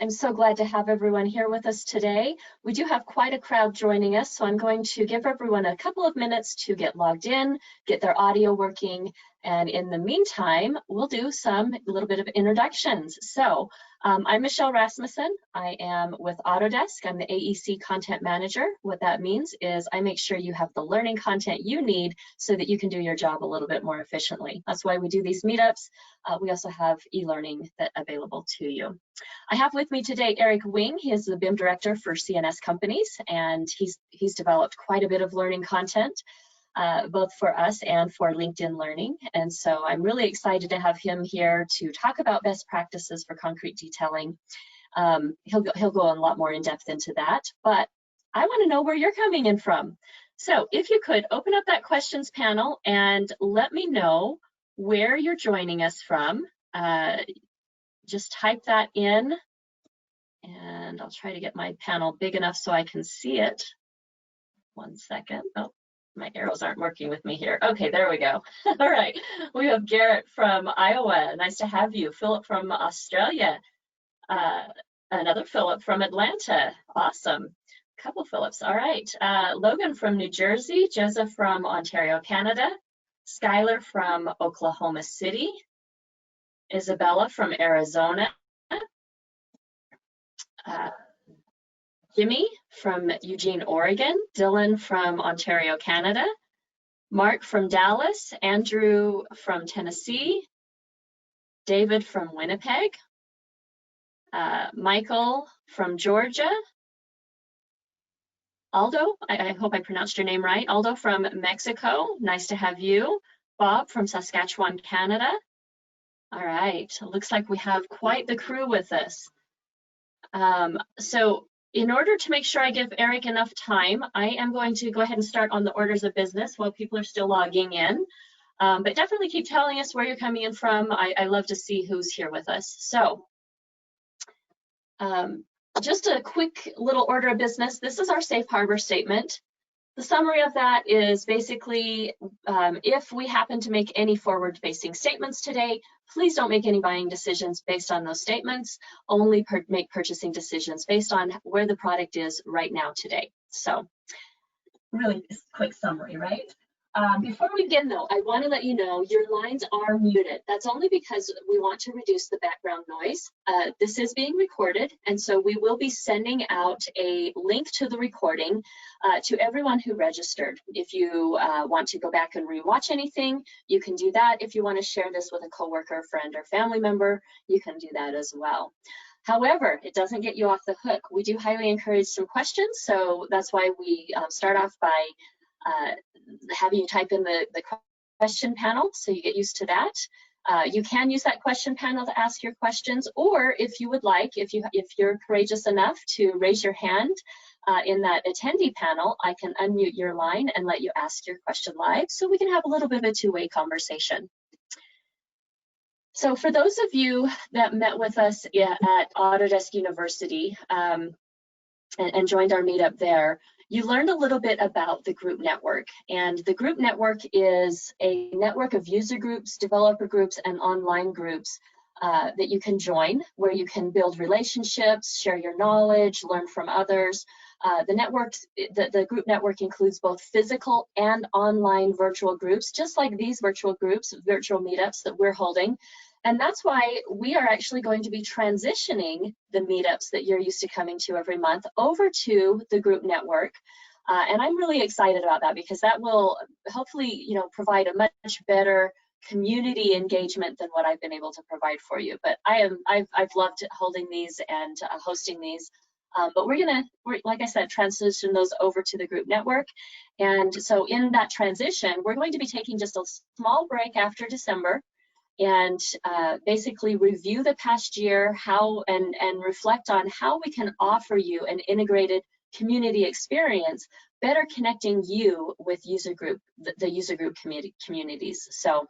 I'm so glad to have everyone here with us today. We do have quite a crowd joining us, so I'm going to give everyone a couple of minutes to get logged in, get their audio working, and in the meantime, we'll do a little bit of introductions. So I'm Michelle Rasmussen. I am with Autodesk. I'm the AEC Content Manager. What that means is I make sure you have the learning content you need so that you can do your job a little bit more efficiently. That's why we do these meetups. We also have e-learning available to you. I have with me today Eric Wing. He is the BIM Director for CNS Companies, and he's developed quite a bit of learning content, both for us and for LinkedIn Learning. And so I'm really excited to have him here to talk about best practices for concrete detailing. He'll go a lot more in depth into that, but I want to know where you're coming in from. So if you could open up that questions panel and let me know where you're joining us from. Just type that in, and I'll try to get my panel big enough so I can see it. 1 second. Oh, my arrows aren't working with me here. Okay, there we go. All right, we have Garrett from Iowa. Nice to have you. Philip from Australia. Another Philip from Atlanta. Awesome. A couple Philips. All right. Logan from New Jersey. Joseph from Ontario, Canada. Skylar from Oklahoma City. Isabella from Arizona. Jimmy from Eugene, Oregon. Dylan from Ontario, Canada. Mark from Dallas. Andrew from Tennessee. David from Winnipeg. Michael from Georgia. Aldo, I hope I pronounced your name right. Aldo from Mexico. Nice to have you. Bob from Saskatchewan, Canada. All right, looks like we have quite the crew with us. So in order to make sure I give Eric enough time, I am going to go ahead and start on the orders of business while people are still logging in. But definitely keep telling us where you're coming in from. I love to see who's here with us. So just a quick little order of business. This is our safe harbor statement. The summary of that is basically, if we happen to make any forward-facing statements today, please don't make any buying decisions based on those statements. Only make purchasing decisions based on where the product is right now today. So really just a quick summary, right? Before we begin though, I want to let you know your lines are muted. That's only because we want to reduce the background noise. This is being recorded, and so we will be sending out a link to the recording to everyone who registered. If you want to go back and rewatch anything, you can do that. If you want to share this with a coworker, friend, or family member, you can do that as well. However, it doesn't get you off the hook. We do highly encourage some questions, so that's why we start off by having you type in the question panel, so you get used to that. You can use that question panel to ask your questions, or if you would like, if you're courageous enough to raise your hand in that attendee panel, I can unmute your line and let you ask your question live, so we can have a little bit of a two-way conversation. So for those of you that met with us at Autodesk University and joined our meetup there, you learned a little bit about the group network. And the group network is a network of user groups, developer groups, and online groups that you can join, where you can build relationships, share your knowledge, learn from others. The group network includes both physical and online virtual groups, just like these virtual groups, virtual meetups that we're holding. And that's why we are actually going to be transitioning the meetups that you're used to coming to every month over to the group network. And I'm really excited about that because that will hopefully, provide a much better community engagement than what I've been able to provide for you. But I've loved holding these and hosting these. But we're like I said, transition those over to the group network. And so in that transition, we're going to be taking just a small break after December and basically review the past year, and reflect on how we can offer you an integrated community experience, better connecting you with the user group communities. So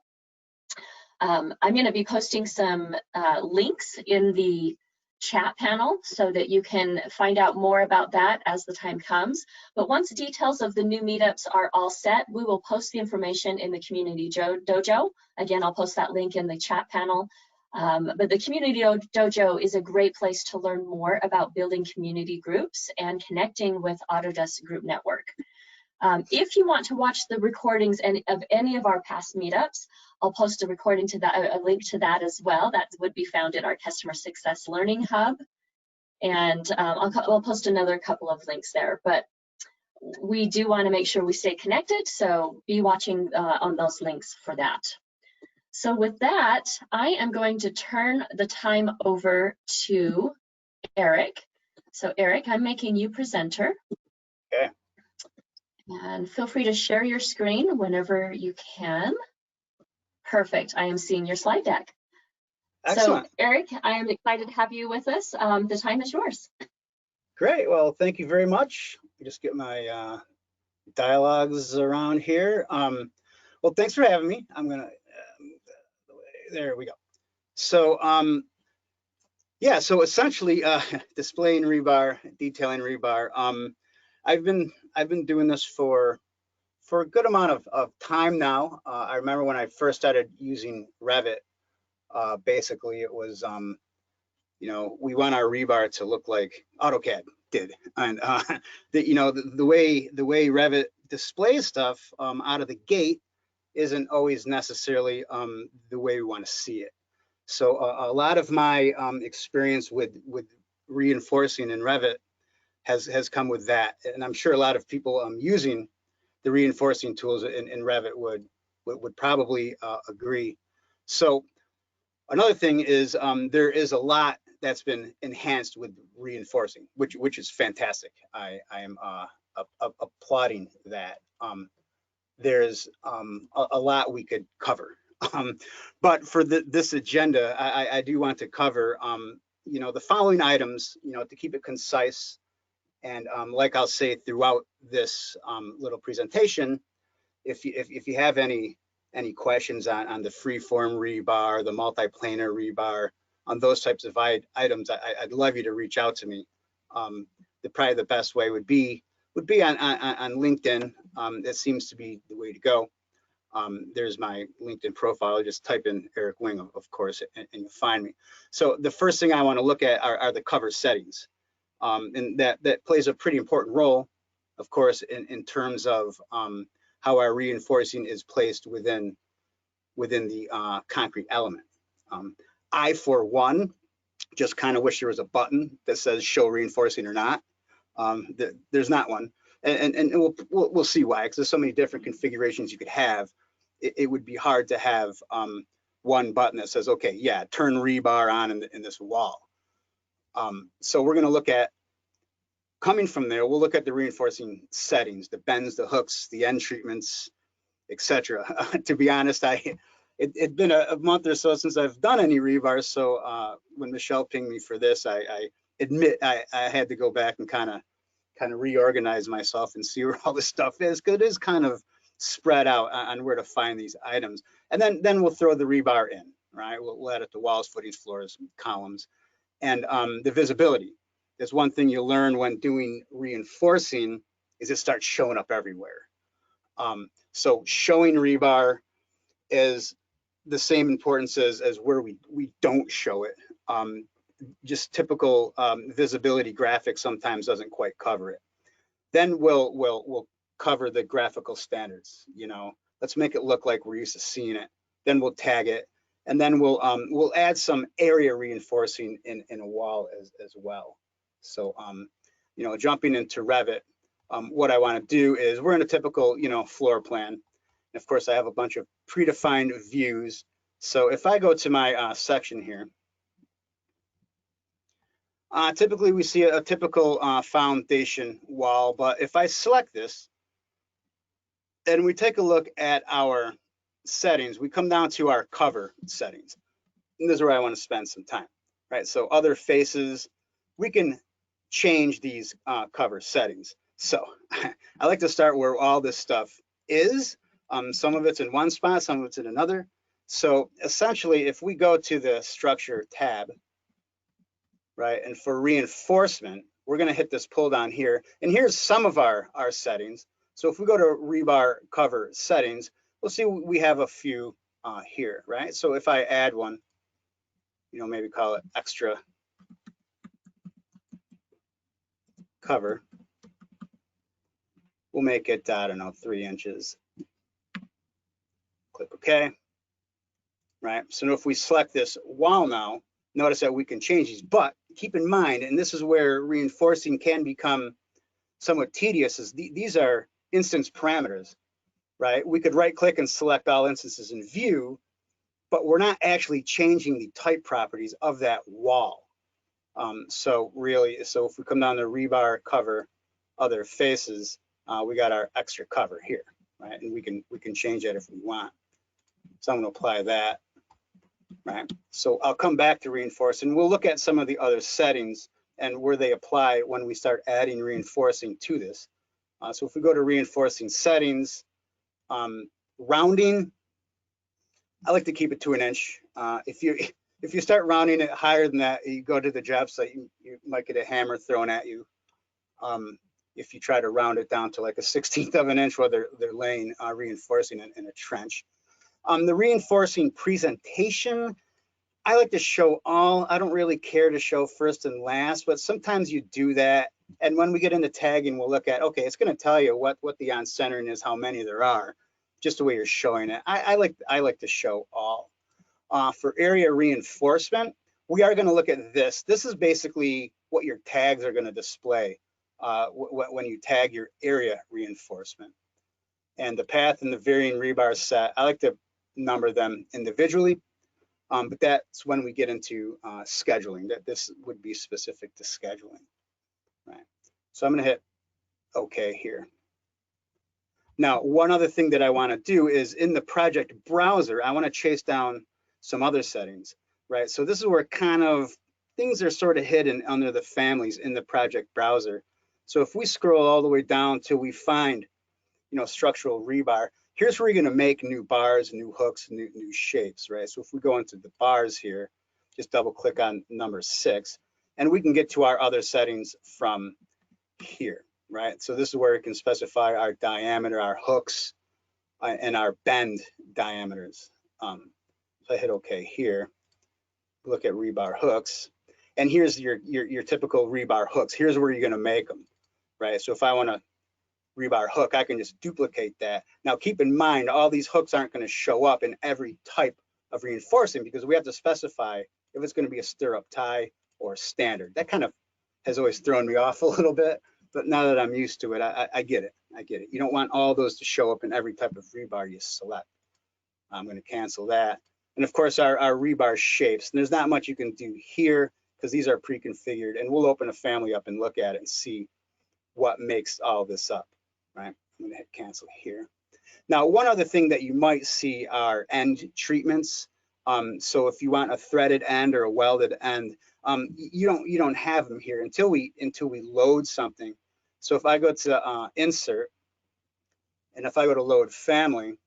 I'm going to be posting some links in the chat panel so that you can find out more about that as the time comes. But once details of the new meetups are all set, we will post the information in the community dojo. Again, I'll post that link in the chat panel. But the Community Dojo is a great place to learn more about building community groups and connecting with Autodesk Group Network. If you want to watch the recordings of any of our past meetups, I'll post a recording to that, a link to that as well. That would be found in our Customer Success Learning Hub. And I'll post another couple of links there. But we do want to make sure we stay connected, so be watching on those links for that. So with that, I am going to turn the time over to Eric. So Eric, I'm making you presenter. Okay. And feel free to share your screen whenever you can. Perfect, I am seeing your slide deck. Excellent. So Eric, I am excited to have you with us. The time is yours. Great, well, thank you very much. Just get my dialogues around here. Well, thanks for having me. I'm gonna, there we go. So, yeah, so essentially displaying rebar, detailing rebar. I've been doing this for a good amount of time now. I remember when I first started using Revit, basically it was, you know, we want our rebar to look like AutoCAD did, and you know, the way Revit displays stuff out of the gate isn't always necessarily the way we want to see it. So a lot of my experience with reinforcing in Revit has come with that, and I'm sure a lot of people using the reinforcing tools in Revit would probably agree. So another thing is there is a lot that's been enhanced with reinforcing, which is fantastic. I am applauding that. There's a lot we could cover, but for this agenda, I do want to cover you know, the following items, you know, to keep it concise. And like I'll say throughout this little presentation, if you have any questions on the freeform rebar, the multiplanar rebar, on those types of items, I'd love you to reach out to me. Probably the best way would be on LinkedIn. That seems to be the way to go. There's my LinkedIn profile. Just type in Eric Wing, of course, and you'll find me. So the first thing I want to look at are the cover settings, and that plays a pretty important role, of course, in terms of how our reinforcing is placed within the concrete element. I, for one, just kind of wish there was a button that says show reinforcing or not. There's not one, and we'll see why, because there's so many different configurations you could have. It would be hard to have one button that says, okay, yeah, turn rebar on in this wall. So we're going to look at, coming from there, we'll look at the reinforcing settings, the bends, the hooks, the end treatments, etc. To be honest, it'd been a month or so since I've done any rebar, so when Michelle pinged me for this, I admit I had to go back and kind of reorganize myself and see where all this stuff is, because it is kind of spread out on where to find these items. And then we'll throw the rebar in, right? We'll add it to walls, footings, floors, columns, and the visibility. There's one thing you learn when doing reinforcing is it starts showing up everywhere. So showing rebar is the same importance as where we don't show it. Just typical visibility graphics sometimes doesn't quite cover it. Then we'll cover the graphical standards. You know, let's make it look like we're used to seeing it. Then we'll tag it, and then we'll add some area reinforcing in a wall as well. So you know, jumping into Revit, what I want to do is, we're in a typical, you know, floor plan. And of course, I have a bunch of predefined views. So if I go to my section here, typically we see a typical foundation wall, but if I select this and we take a look at our settings, we come down to our cover settings. And this is where I want to spend some time, right? So other faces, we can change these cover settings. So I like to start where all this stuff is. Some of it's in one spot, some of it's in another. So essentially, if we go to the structure tab, right, and for reinforcement, we're going to hit this pull down here, and here's some of our settings. So if we go to rebar cover settings, we'll see we have a few here, right? So if I add one, maybe call it extra cover. We'll make it, I don't know, 3 inches. Click OK. Right. So if we select this wall now, notice that we can change these, but keep in mind, and this is where reinforcing can become somewhat tedious, is these are instance parameters, right? We could right click and select all instances in view, but we're not actually changing the type properties of that wall. So if we come down to rebar cover, other faces, we got our extra cover here, right? And we can change that if we want. So I'm going to apply that, right? So I'll come back to reinforce, and we'll look at some of the other settings and where they apply when we start adding reinforcing to this. So if we go to reinforcing settings, rounding, I like to keep it to 1 inch. If you start rounding it higher than that, you go to the job site, you might get a hammer thrown at you. If you try to round it down to like a 1/16 of an inch while they're laying reinforcing in a trench. The reinforcing presentation, I like to show all. I don't really care to show first and last, but sometimes you do that. And when we get into tagging, we'll look at, okay, it's going to tell you what the on-centering is, how many there are, just the way you're showing it. I like to show all. For area reinforcement, we are going to look at this. This is basically what your tags are going to display when you tag your area reinforcement. And the path and the varying rebar set, I like to number them individually, but that's when we get into scheduling, that this would be specific to scheduling, right? So I'm going to hit OK here. Now, one other thing that I want to do is in the project browser, I want to chase down some other settings, right? So this is where kind of things are sort of hidden under the families in the project browser. So if we scroll all the way down till we find, structural rebar, here's where you're going to make new bars, new hooks, new shapes, right? So if we go into the bars here, just double click on number 6, and we can get to our other settings from here, right? So this is where we can specify our diameter, our hooks, and our bend diameters. So I hit OK here. Look at rebar hooks, and here's your typical rebar hooks. Here's where you're going to make them, right? So if I want to rebar hook, I can just duplicate that. Now keep in mind, all these hooks aren't going to show up in every type of reinforcing because we have to specify if it's going to be a stirrup tie or standard. That kind of has always thrown me off a little bit, but now that I'm used to it, I get it. I get it. You don't want all those to show up in every type of rebar you select. I'm going to cancel that. And of course, our rebar shapes. And there's not much you can do here because these are pre-configured, and we'll open a family up and look at it and see what makes all this up. Right, I'm going to hit cancel here. Now, one other thing that you might see are end treatments. So if you want a threaded end or a welded end, you don't have them here until we load something. So if I go to insert, and if I go to load family,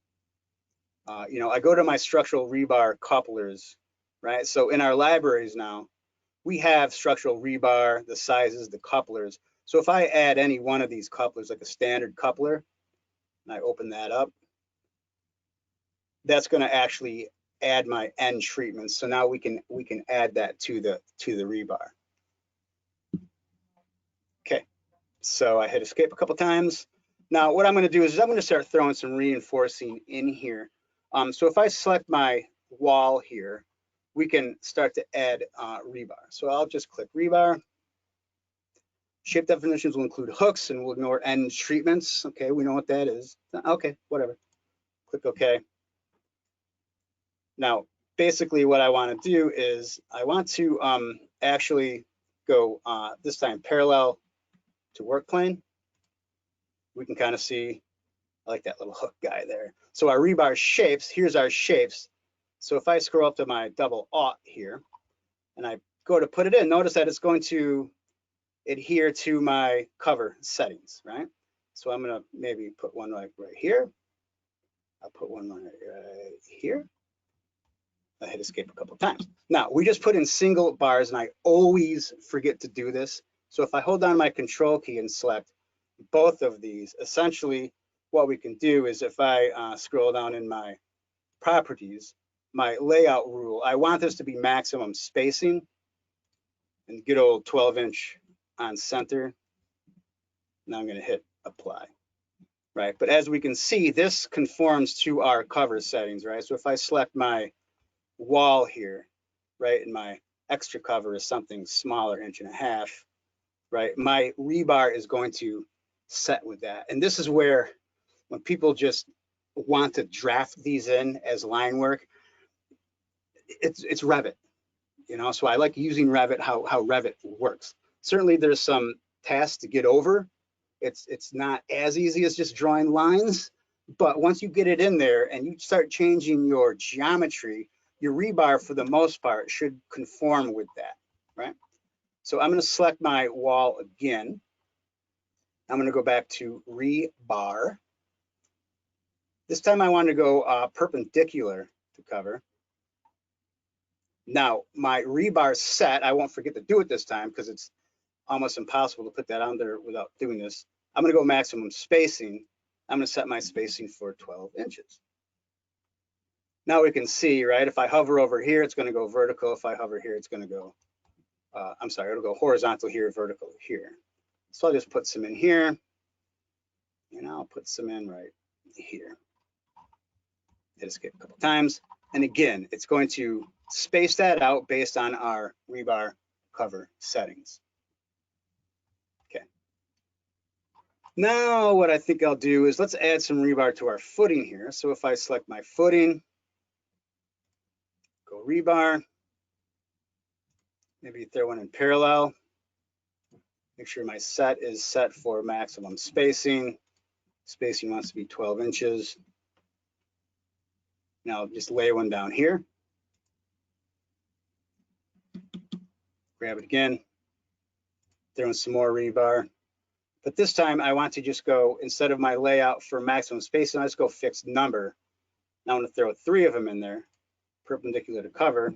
I go to my structural rebar couplers, right? So in our libraries now, we have structural rebar, the sizes, the couplers. So if I add any one of these couplers, like a standard coupler, and I open that up, that's going to actually add my end treatment. So now we can add that to the rebar. Okay, so I hit escape a couple times. Now what I'm going to do is I'm going to start throwing some reinforcing in here. So if I select my wall here, we can start to add rebar. So I'll just click rebar. Shape definitions will include hooks, and we'll ignore end treatments. Okay, we know what that is. Okay, whatever. Click OK. Now, basically what I want to do is I want to actually go this time parallel to work plane. We can kind of see, I like that little hook guy there. So our rebar shapes, here's our shapes. So if I scroll up to my double aught here, and I go to put it in, notice that it's going to adhere to my cover settings, right? So I'm going to maybe put one right here. I'll put one right here. I hit escape a couple of times. Now, we just put in single bars, and I always forget to do this. So if I hold down my control key and select both of these, essentially what we can do is if I scroll down in my properties, my layout rule. I want this to be maximum spacing, and good old 12-inch on center. Now I'm going to hit apply, right? But as we can see, this conforms to our cover settings, right? So if I select my wall here, right, and my extra cover is something smaller, 1.5 inches, right? My rebar is going to set with that. And this is where, when people just want to draft these in as line work, it's Revit, you know? So I like using Revit, how Revit works. Certainly there's some tasks to get over. It's not as easy as just drawing lines, but once you get it in there and you start changing your geometry, your rebar for the most part should conform with that, right? So I'm going to select my wall again. I'm going to go back to rebar. This time I want to go perpendicular to cover. Now my rebar set, I won't forget to do it this time because it's almost impossible to put that on there without doing this. I'm going to go maximum spacing. I'm going to set my spacing for 12 inches. Now we can see, right, if I hover over here, it's going to go vertical. If I hover here, it's going to go, I'm sorry, it'll go horizontal here, vertical here. So I'll just put some in here, and I'll put some in right here. Hit escape a couple times. And again, it's going to space that out based on our rebar cover settings. Okay. Now what I think I'll do is let's add some rebar to our footing here. So if I select my footing, go rebar, maybe throw one in parallel. Make sure my set is set for maximum spacing. Spacing wants to be 12 inches. Now just lay one down here. Grab it again. Throw in some more rebar. But this time I want to just go, instead of my layout for maximum spacing, I just go fixed number. Now I'm going to throw 3 of them in there, perpendicular to cover.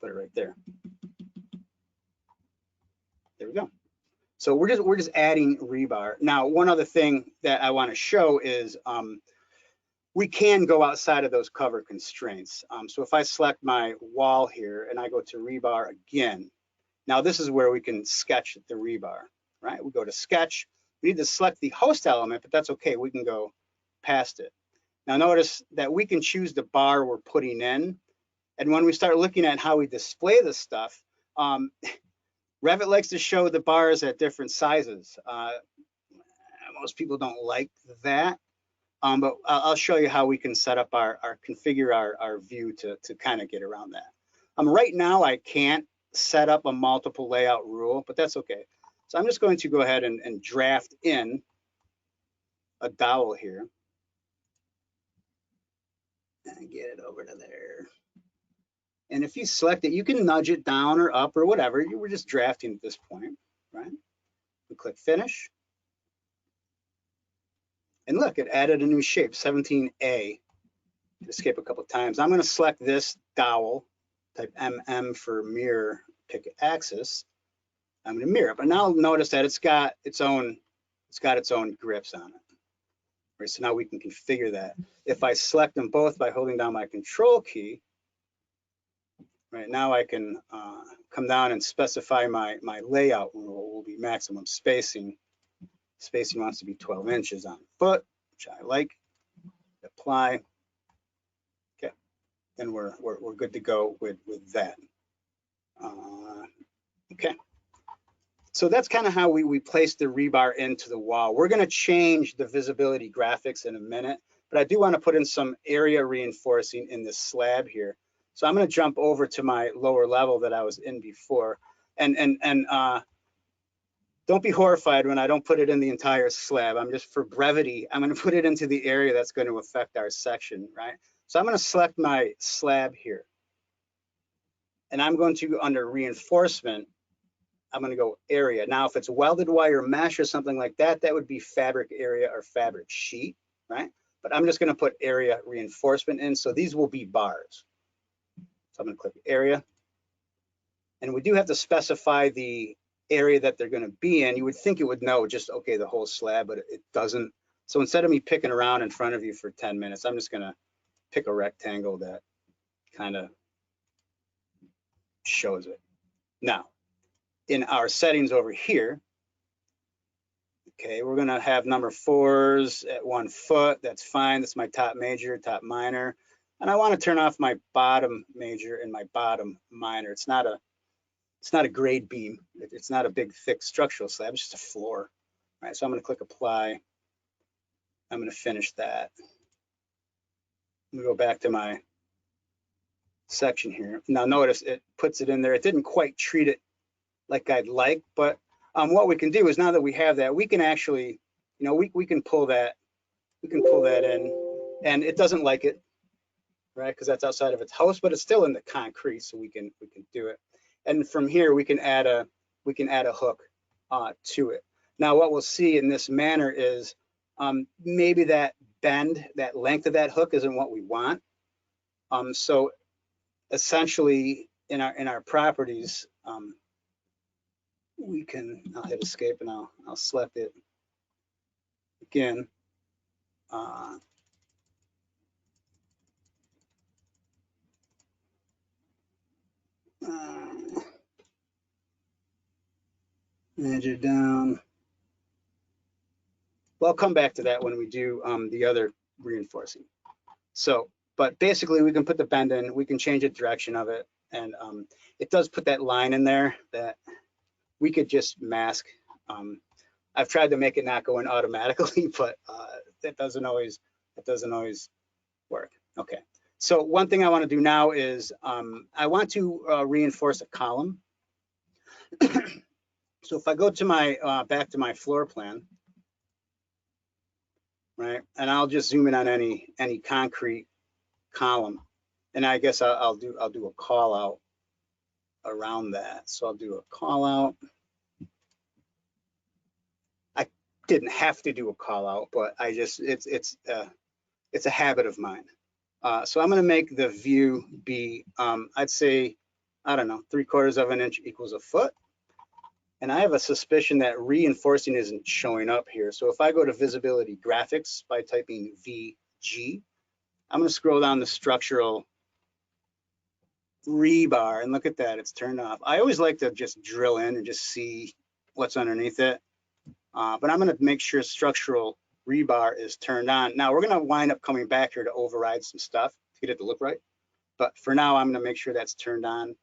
Put it right there. There we go. So we're just adding rebar. Now, one other thing that I want to show is we can go outside of those cover constraints. So if I select my wall here and I go to rebar again, now this is where we can sketch the rebar, right? We go to sketch. We need to select the host element, but that's okay. We can go past it. Now notice that we can choose the bar we're putting in. And when we start looking at how we display this stuff, Revit likes to show the bars at different sizes. Most people don't like that, but I'll show you how we can set up configure our view to kind of get around that. Right now, I can't set up a multiple layout rule, but that's okay. So I'm just going to go ahead and draft in a dowel here and get it over to there. And if you select it, you can nudge it down or up or whatever. You were just drafting at this point, right? We click finish. And look, it added a new shape, 17A. Escape a couple of times. I'm going to select this dowel, type MM for mirror, pick axis. I'm going to mirror it, but now notice that it's got its own grips on it. Right, so now we can configure that. If I select them both by holding down my control key, right, now I can come down and specify my layout rule will be maximum spacing. Spacing wants to be 12 inches on foot, which I like. Apply. Okay, then we're good to go with that. Okay, so that's kind of how we place the rebar into the wall. We're going to change the visibility graphics in a minute, but I do want to put in some area reinforcing in this slab here. So I'm going to jump over to my lower level that I was in before, and don't be horrified when I don't put it in the entire slab. I'm just, for brevity, I'm going to put it into the area that's going to affect our section, right? So I'm going to select my slab here, and I'm going to, under reinforcement, I'm going to go area. Now, if it's welded wire mesh or something like that, that would be fabric area or fabric sheet, right? But I'm just going to put area reinforcement in, so these will be bars. So I'm going to click area, and we do have to specify the area that they're going to be in. You would think it would know just, okay, the whole slab, but it doesn't. So instead of me picking around in front of you for 10 minutes, I'm just going to pick a rectangle that kind of shows it. Now, in our settings over here, okay, we're gonna have number 4s at 1 foot. That's fine. That's my top major, top minor. And I want to turn off my bottom major and my bottom minor. It's not a grade beam. It's not a big, thick structural slab. It's just a floor. All right, so I'm going to click apply. I'm going to finish that. I'm going to go back to my section here. Now notice it puts it in there. It didn't quite treat it like I'd like, but what we can do is now that we have that, we can actually, you know, we can pull that in, and it doesn't like it, right? Because that's outside of its house, but it's still in the concrete, so we can do it. And from here we can add a hook to it. Now what we'll see in this manner is maybe that bend, that length of that hook isn't what we want. So essentially in our properties, we can, I'll hit escape and I'll select it again. Measure down. Well, I'll come back to that when we do the other reinforcing. So, but basically we can put the bend in, we can change the direction of it, and it does put that line in there that we could just mask. I've tried to make it not go in automatically, but that doesn't always work. Okay. So one thing I want to do now is I want to reinforce a column. So if I go to my back to my floor plan, right, and I'll just zoom in on any concrete column, and I guess I'll do a call out around that. So I'll do a call out. I didn't have to do a call out, but I just it's a habit of mine. So I'm going to make the view be I'd say, I don't know, 3/4 of an inch equals a foot. And I have a suspicion that reinforcing isn't showing up here. So if I go to visibility graphics by typing VG, I'm going to scroll down the structural rebar and look at that, it's turned off. I always like to just drill in and just see what's underneath it. But I'm going to make sure structural rebar is turned on. Now we're going to wind up coming back here to override some stuff to get it to look right. But for now, I'm going to make sure that's turned on.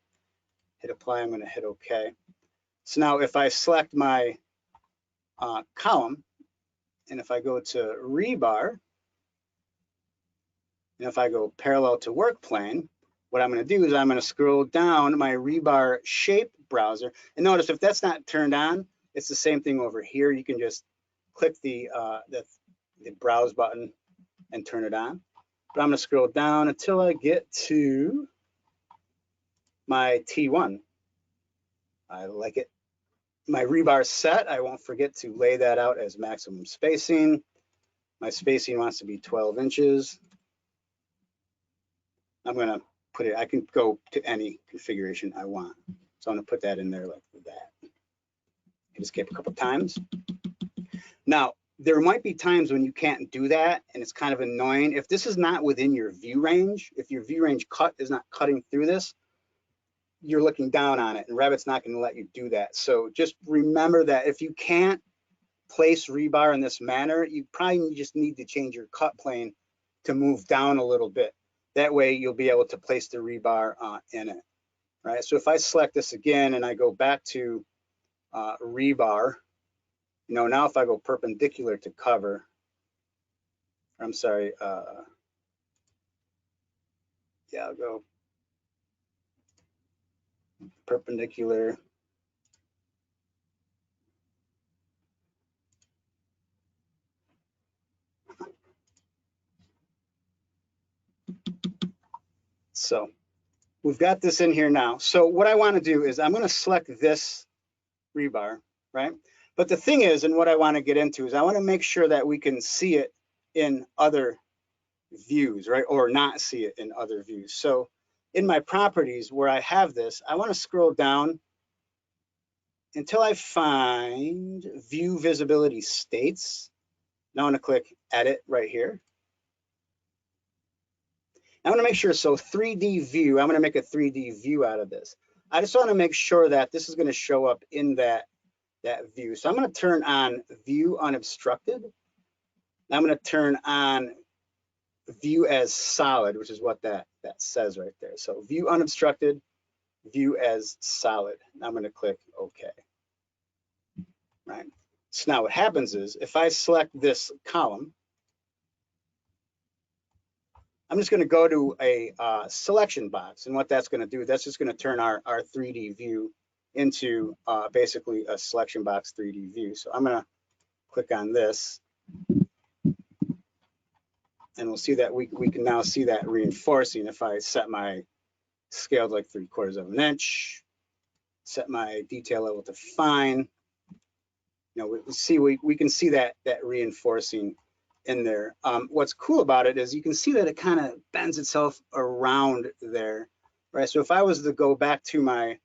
Hit apply, I'm going to hit OK. So now if I select my column, and if I go to rebar, and if I go parallel to work plane, what I'm going to do is I'm going to scroll down my rebar shape browser. And notice if that's not turned on, it's the same thing over here. You can just click the browse button and turn it on. But I'm going to scroll down until I get to my T1. I like it. My rebar set, I won't forget to lay that out as maximum spacing. My spacing wants to be 12 inches. I'm going to put it, I can go to any configuration I want. So I'm going to put that in there like that. Hit escape a couple times. Now, there might be times when you can't do that and it's kind of annoying. If this is not within your view range, if your view range cut is not cutting through this, you're looking down on it and Revit's not going to let you do that. So just remember that if you can't place rebar in this manner, you probably just need to change your cut plane to move down a little bit. That way you'll be able to place the rebar in it, right? So if I select this again and I go back to rebar, you know, now if I go perpendicular to cover, I'm sorry, yeah, I'll go perpendicular. So we've got this in here now. So what I want to do is I'm going to select this rebar, right? But the thing is, and what I want to get into is I want to make sure that we can see it in other views, right? Or not see it in other views. So in my properties where I have this, I want to scroll down until I find view visibility states. Now I'm going to click edit right here. I want to make sure, so 3D view, I'm going to make a 3D view out of this. I just want to make sure that this is going to show up in that view. So I'm going to turn on view unobstructed. I'm going to turn on view as solid, which is what that says right there. So view unobstructed, view as solid. I'm going to click OK. Right. So now what happens is if I select this column, I'm just going to go to a selection box, and what that's going to do, that's just going to turn our 3D view into basically a selection box 3D view. So I'm going to click on this, and we'll see that we can now see that reinforcing. If I set my scale to like 3/4 of an inch, set my detail level to fine, you know, we can see that reinforcing in there. What's cool about it is you can see that it kind of bends itself around there, right? So if I was to go back to my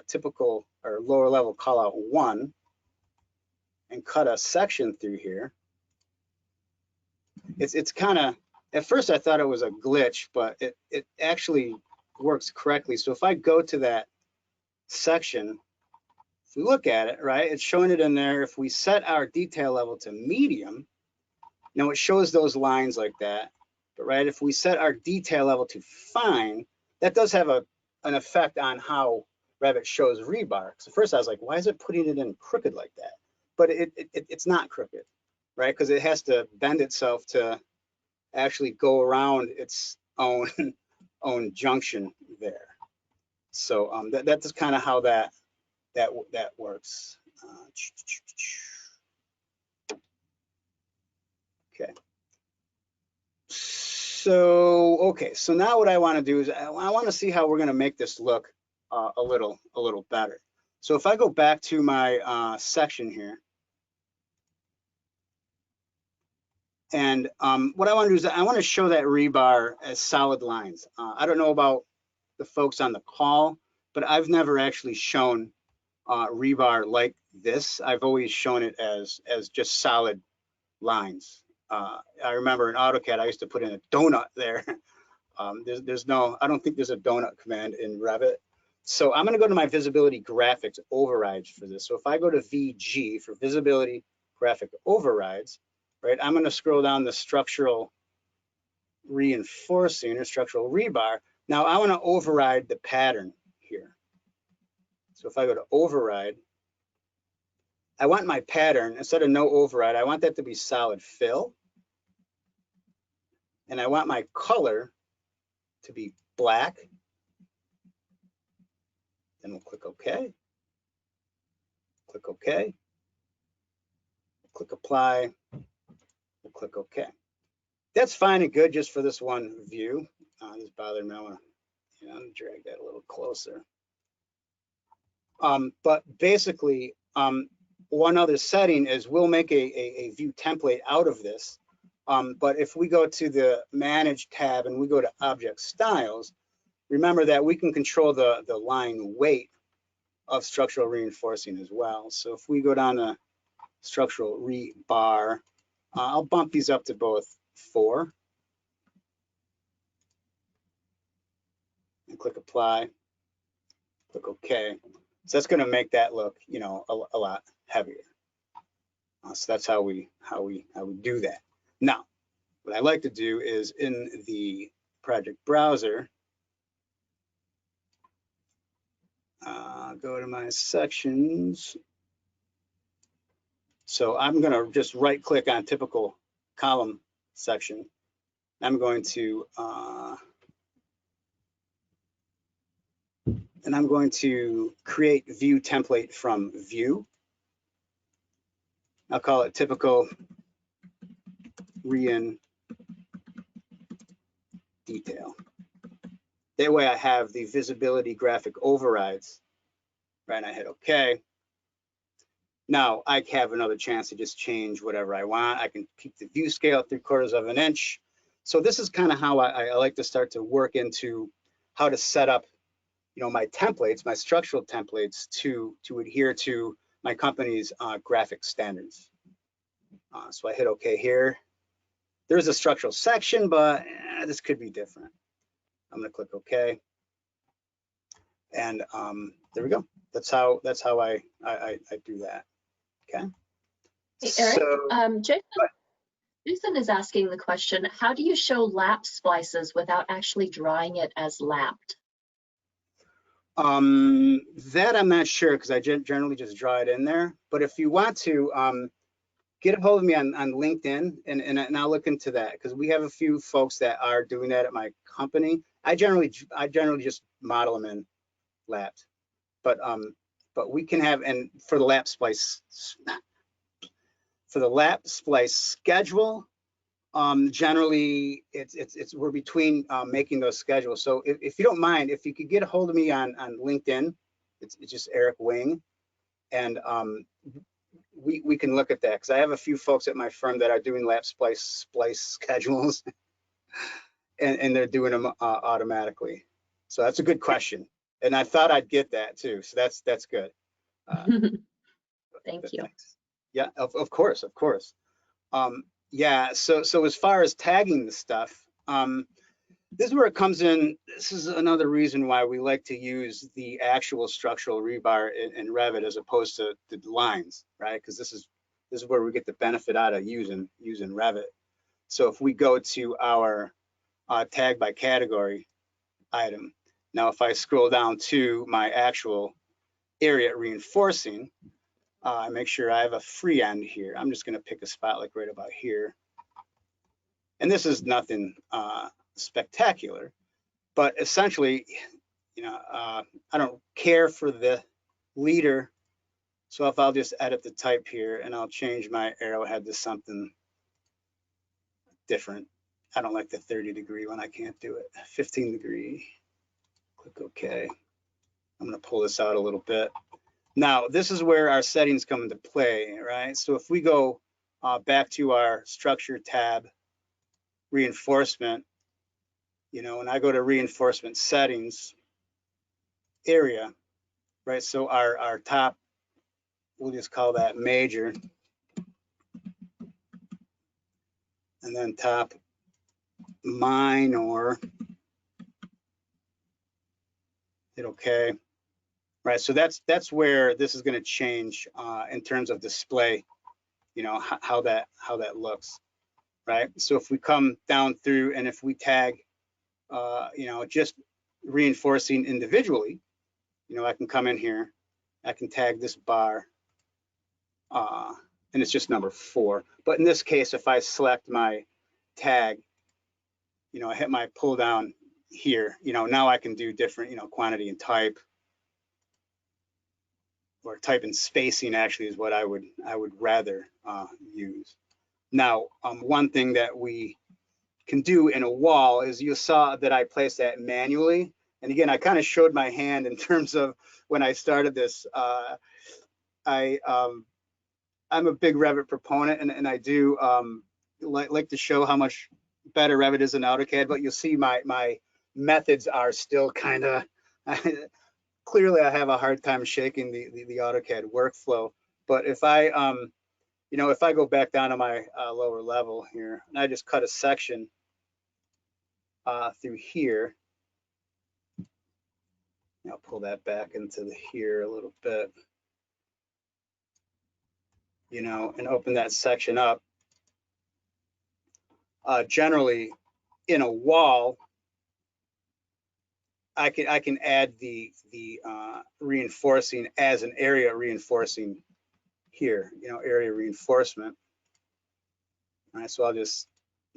typical or lower level callout 1 and cut a section through here, it's kind of, at first I thought it was a glitch, but it actually works correctly. So if I go to that section, if we look at it, right, it's showing it in there. If we set our detail level to medium, now it shows those lines like that, but right, if we set our detail level to fine, that does have an effect on how Revit shows rebar. So first I was like, why is it putting it in crooked like that? But it's not crooked, right? Because it has to bend itself to actually go around its own junction there. So that's kind of how that works. Okay. So now what I want to do is I want to see how we're going to make this look a little better. So if I go back to my section here, and what I want to do is I want to show that rebar as solid lines. I don't know about the folks on the call, but I've never actually shown rebar like this. I've always shown it as just solid lines. I remember in AutoCAD, I used to put in a donut there. There's no, I don't think there's a donut command in Revit. So I'm going to go to my visibility graphics overrides for this. So if I go to VG for visibility graphic overrides, right, I'm going to scroll down the structural reinforcing or structural rebar. Now I want to override the pattern here. So if I go to override, I want my pattern, instead of no override, I want that to be solid fill. And I want my color to be black. Then we'll click OK. Click OK. Click apply. We'll click OK. That's fine and good just for this one view. This bothered me. I want to drag that a little closer. But basically, one other setting is we'll make a view template out of this. But if we go to the Manage tab and we go to Object Styles, remember that we can control the line weight of structural reinforcing as well. So if we go down to structural rebar, I'll bump these up to both 4. And click Apply. Click OK. So that's going to make that look, you know, a lot heavier. So that's how we do that. Now, what I like to do is in the project browser, go to my sections. So I'm going to just right click on typical column section. I'm going to create view template from view. I'll call it typical rein detail. That way I have the visibility graphic overrides, right? And I hit OK. Now I have another chance to just change whatever I want. I can keep the view scale 3/4 of an inch. So this is kind of how I like to start to work into how to set up, you know, my templates, my structural templates to adhere to my company's graphic standards. So I hit OK here. There's a structural section, but this could be different. I'm gonna click OK. And there we go. That's how I do that. Okay. Hey, Eric, So, Jason is asking the question, how do you show lap splices without actually drawing it as lapped? that I'm not sure, because I generally just draw it in there. But if you want to, get a hold of me on LinkedIn, and I'll look into that, because we have a few folks that are doing that at my company. I generally just model them in lapped, but we can have, and for the lap splice schedule, generally we're between making those schedules. So if you don't mind, if you could get a hold of me on LinkedIn, it's just Eric Wing, and we can look at that, because I have a few folks at my firm that are doing lap splice schedules, and they're doing them automatically. So that's a good question, and I thought I'd get that too. So that's good. Thank you. Thanks. Yeah, of course. Yeah, so as far as tagging the stuff, this is where it comes in. This is another reason why we like to use the actual structural rebar in Revit as opposed to the lines, right? Because this is where we get the benefit out of using Revit. So if we go to our tag by category item, now if I scroll down to my actual area reinforcing, I make sure I have a free end here. I'm just going to pick a spot like right about here. And this is nothing spectacular, but essentially, you know, I don't care for the leader. So if I'll just edit the type here, and I'll change my arrowhead to something different. I don't like the 30 degree one. I can't do it. 15 degree. Click OK. I'm going to pull this out a little bit. Now, this is where our settings come into play, right? So if we go back to our structure tab, reinforcement, you know, and I go to reinforcement settings area, right? So our top, we'll just call that major, and then top minor, hit OK. Right, so that's where this is going to change in terms of display, you know, how that looks, right? So if we come down through, and if we tag, you know, just reinforcing individually, you know, I can come in here, I can tag this bar, and it's just number 4. But in this case, if I select my tag, you know, I hit my pull down here, you know, now I can do different, you know, quantity and type. Or type and spacing actually is what I would rather use. Now, one thing that we can do in a wall is, you saw that I placed that manually. And again, I kind of showed my hand in terms of when I started this. I'm a big Revit proponent, and I do like to show how much better Revit is than AutoCAD. But you'll see my methods are still kind of clearly I have a hard time shaking the AutoCAD workflow. But if I, you know, if I go back down to my lower level here, and I just cut a section through here, I'll pull that back into here a little bit, you know, and open that section up. Generally, in a wall, I can add the reinforcing as an area reinforcing here, you know, area reinforcement. All right, so I'll just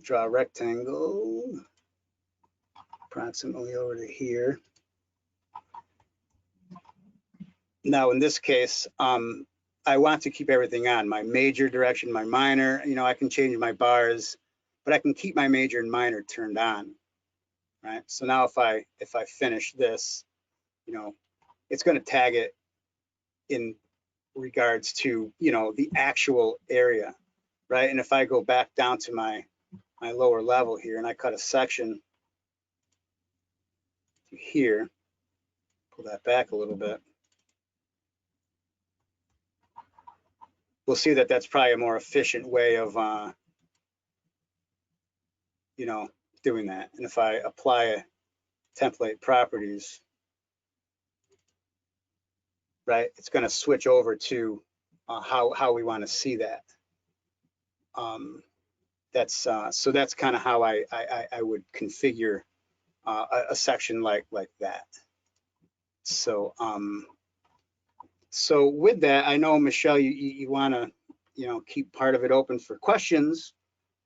draw a rectangle approximately over to here. Now, in this case, I want to keep everything on my major direction, my minor. You know, I can change my bars, but I can keep my major and minor turned on. Right. So now, if I finish this, you know, it's going to tag it in regards to, you know, the actual area, right? And if I go back down to my lower level here, and I cut a section here, pull that back a little bit, we'll see that that's probably a more efficient way of you know, doing that. And if I apply a template properties, right, it's going to switch over to how we want to see that. So that's kind of how I would configure a section like that. So so with that, I know Michelle, you want to, you know, keep part of it open for questions.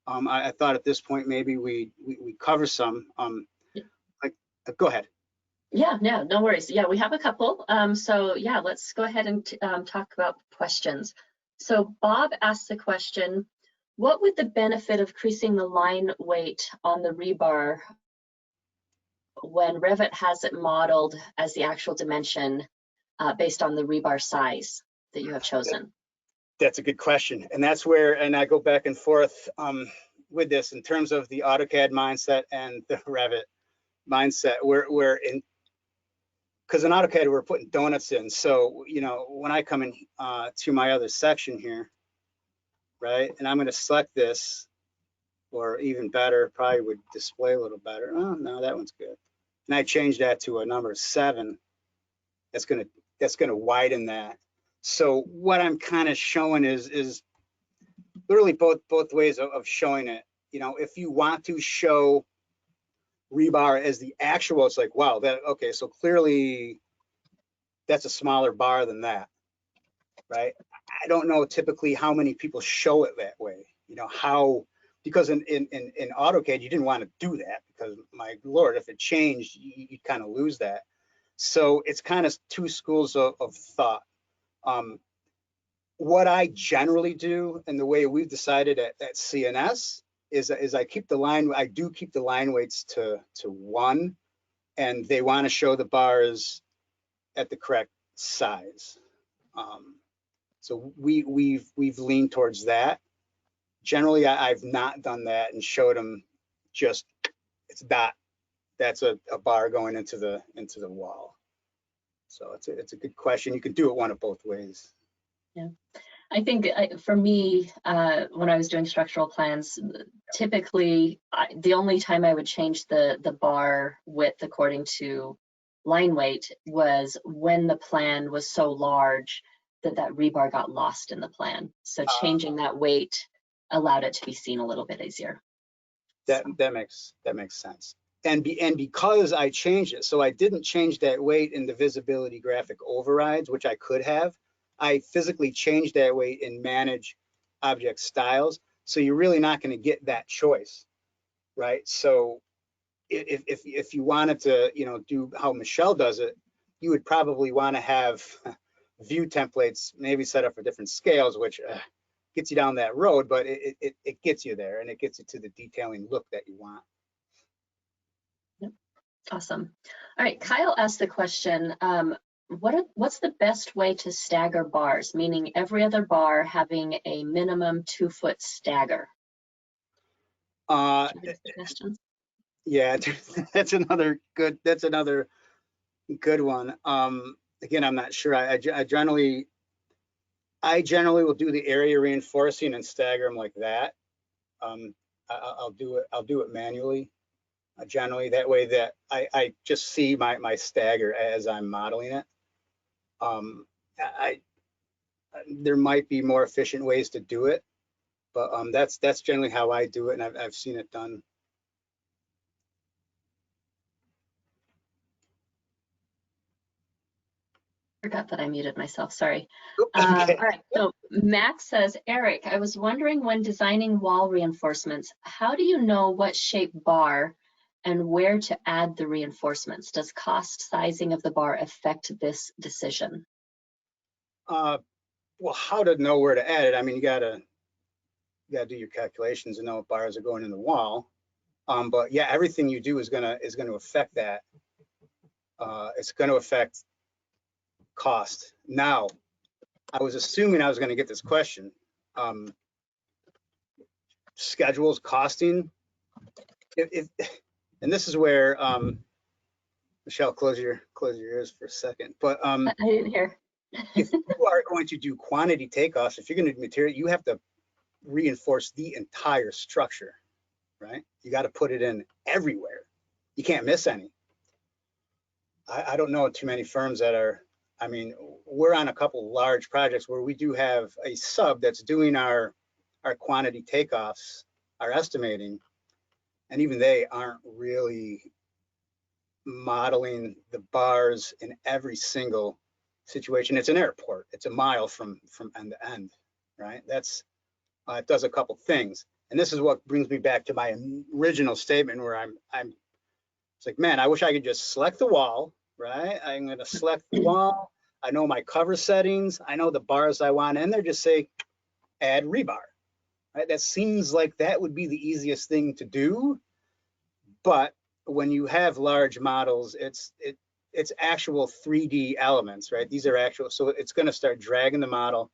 I thought at this point maybe we cover some. Like, go ahead. Yeah, no worries. Yeah, we have a couple. So yeah, let's go ahead and talk about questions. So Bob asked the question, what would the benefit of increasing the line weight on the rebar when Revit has it modeled as the actual dimension based on the rebar size that you have chosen? That's a good question. And that's where, and I go back and forth with this in terms of the AutoCAD mindset and the Revit mindset. We're in, because in AutoCAD, we're putting donuts in. So, you know, when I come in to my other section here, right, and I'm going to select this, or even better, probably would display a little better. Oh, no, that one's good. And I change that to a number 7. That's going to widen that. So what I'm kind of showing is literally both ways of showing it. You know, if you want to show rebar as the actual, it's like, wow, that, okay, so clearly that's a smaller bar than that, right? I don't know typically how many people show it that way, you know, how, because in AutoCAD, you didn't want to do that because, my Lord, if it changed, you'd kind of lose that. So it's kind of two schools of thought. What I generally do, and the way we've decided at CNS, is I keep the line, I do keep the line weights to 1, and they want to show the bars at the correct size. So we've leaned towards that. Generally, I've not done that and showed them just, it's that's a bar going into the wall. So it's a good question. You can do it one of both ways. Yeah, I think for me, when I was doing structural plans, typically the only time I would change the bar width according to line weight was when the plan was so large that rebar got lost in the plan. So changing that weight allowed it to be seen a little bit easier. That makes sense. And because I changed it, so I didn't change that weight in the visibility graphic overrides, which I could have. I physically changed that weight in manage object styles. So you're really not going to get that choice, right? So if you wanted to, you know, do how Michelle does it, you would probably want to have view templates maybe set up for different scales, which gets you down that road, but it gets you there, and it gets you to the detailing look that you want. Yep. Awesome. All right, Kyle asked the question, what's the best way to stagger bars, meaning every other bar having a minimum 2-foot stagger? Yeah, that's another good one. Again, I'm not sure. I generally will do the area reinforcing and stagger them like that. I'll do it manually. Generally, that way that I just see my stagger as I'm modeling it. There might be more efficient ways to do it, but that's generally how I do it, and I've seen it done. Forgot that I muted myself, sorry. Okay. All right, so Max says, Eric, I was wondering, when designing wall reinforcements, how do you know what shape bar and where to add the reinforcements? Does cost sizing of the bar affect this decision? Well, how to know where to add it? I mean, you gotta do your calculations and know what bars are going in the wall. But yeah, everything you do is gonna affect that. It's gonna affect cost. Now, I was assuming I was gonna get this question. Schedules, costing. And this is where Michelle, close your ears for a second. But I didn't hear. If you are going to do quantity takeoffs, if you're going to do material, you have to reinforce the entire structure, right? You got to put it in everywhere. You can't miss any. I don't know too many firms that are, I mean, we're on a couple large projects where we do have a sub that's doing our quantity takeoffs, our estimating, and even they aren't really modeling the bars in every single situation. It's an airport. It's a mile from end to end, right? That's it does a couple things. And this is what brings me back to my original statement where it's like, man, I wish I could just select the wall, right? I'm going to select the wall. I know my cover settings. I know the bars I want in there. Just say add rebar, right? That seems like that would be the easiest thing to do. But when you have large models, it's actual 3D elements, right? These are actual, so it's going to start dragging the model,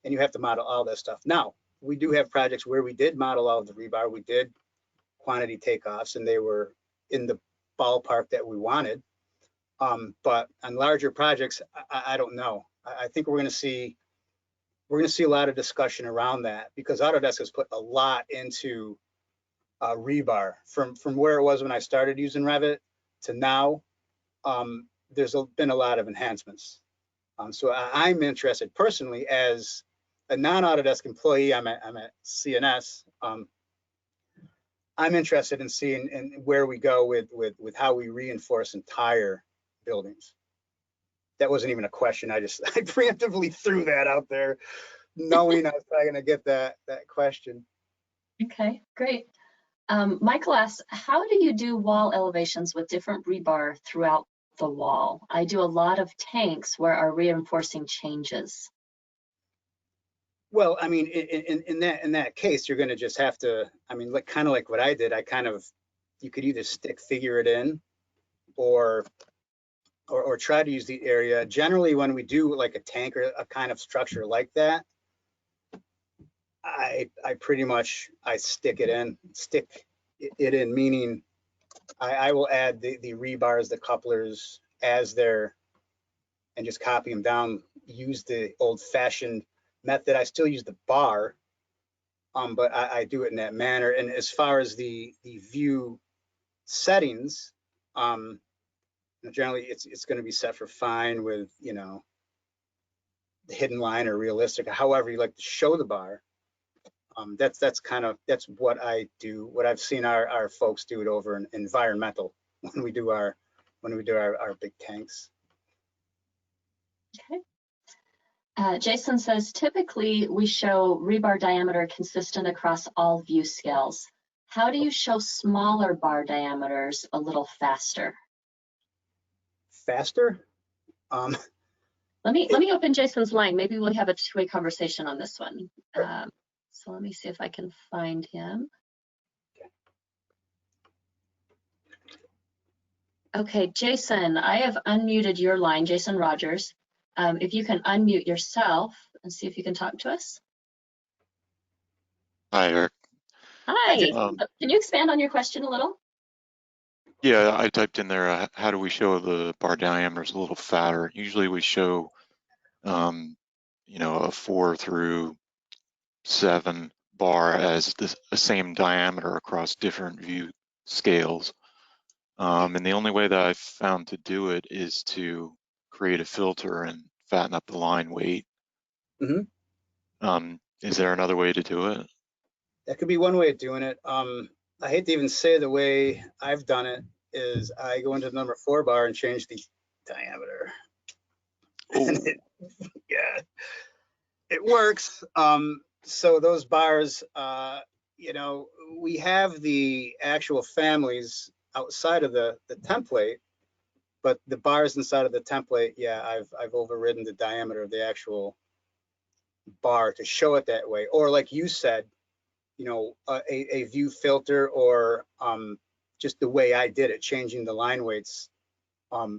and you have to model all that stuff. Now, we do have projects where we did model all of the rebar, we did quantity takeoffs, and they were in the ballpark that we wanted. But on larger projects, I don't know. I think we're going to see a lot of discussion around that, because Autodesk has put a lot into rebar from where it was when I started using Revit to now. There's been a lot of enhancements. So I'm interested personally as a non-Autodesk employee. I'm at CNS. I'm interested in seeing where we go with how we reinforce entire buildings. That wasn't even a question. I preemptively threw that out there, knowing I was probably going to get that question. Okay, great. Michael asks, how do you do wall elevations with different rebar throughout the wall? I do a lot of tanks where our reinforcing changes. Well, I mean, in that case, you're going to just have to, I mean, kind of like what I did. You could either stick figure it in, or try to use the area. Generally, when we do like a tank or a kind of structure like that, I pretty much stick it in, meaning I will add the rebars, the couplers as they're, and just copy them down, use the old fashioned method. I still use the bar, but I do it in that manner. And as far as the view settings, generally it's going to be set for fine with, you know, the hidden line or realistic, however you like to show the bar. That's what I do. What I've seen our folks do it over in environmental when we do our big tanks. Okay. Jason says, typically we show rebar diameter consistent across all view scales. How do you show smaller bar diameters a little faster? Faster? Let me open Jason's line. Maybe we'll have a two-way conversation on this one. So let me see if I can find him. Okay, Jason, I have unmuted your line, Jason Rogers. If you can unmute yourself and see if you can talk to us. Hi, Eric. Hi. Can you expand on your question a little? Yeah, I typed in there, how do we show the bar diameters a little fatter? Usually we show, you know, a 4 through 7 bar as the same diameter across different view scales. And the only way that I've found to do it is to create a filter and fatten up the line weight. Mm-hmm. Is there another way to do it? That could be one way of doing it. I hate to even say the way I've done it is I go into the number 4 bar and change the diameter. And it works. So those bars, you know, we have the actual families outside of the template, but the bars inside of the template, yeah, I've overridden the diameter of the actual bar to show it that way. Or like you said, you know, a view filter, or just the way I did it, changing the line weights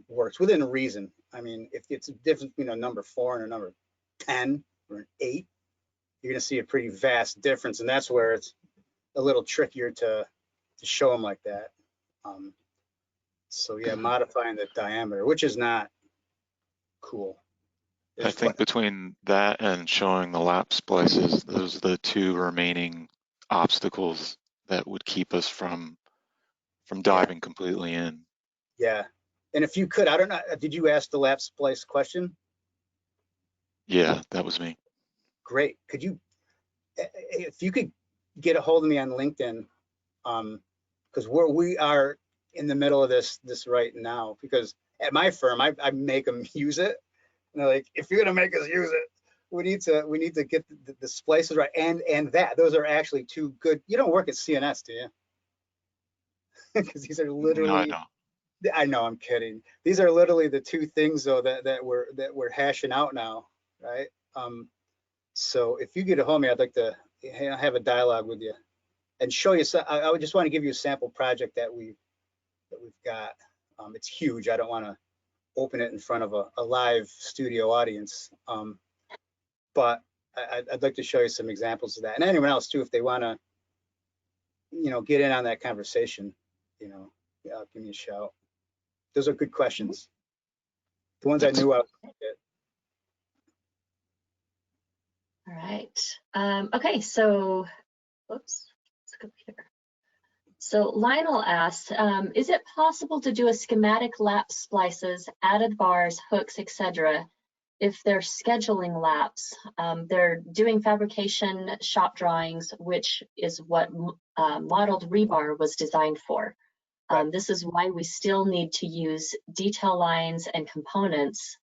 works within reason. I mean, if it's a difference between a number 4 and a number 10 or an 8, you're going to see a pretty vast difference, and that's where it's a little trickier to show them like that. So yeah, modifying the diameter, which is not cool. I think between that and showing the lap splices, those are the 2 remaining obstacles that would keep us from diving completely in. Yeah. And if you could, I don't know, did you ask the lap splice question? Yeah, that was me. Great. Could you, if you could get a hold of me on LinkedIn, because we are in the middle of this right now, because at my firm, I make them use it. And they're like, if you're gonna make us use it, we need to get the splices right. And that, those are actually two good, you don't work at CNS, do you? Because these are No, I literally, don't. I know, I'm kidding. These are literally the two things though that we're hashing out now, right? So if you get a hold of me, I'd like to have a dialogue with you and show you. I would just want to give you a sample project that we've got. It's huge. I don't want to open it in front of a live studio audience, but I'd like to show you some examples of that, and anyone else too, if they want to, get in on that conversation, yeah, give me a shout. Those are good questions. The ones I knew I was gonna get. All right. Okay, so, whoops, let's go here. So Lionel asked, is it possible to do a schematic lap splices, added bars, hooks, etc. if they're scheduling laps? They're doing fabrication shop drawings, which is what modeled rebar was designed for. This is why we still need to use detail lines and components.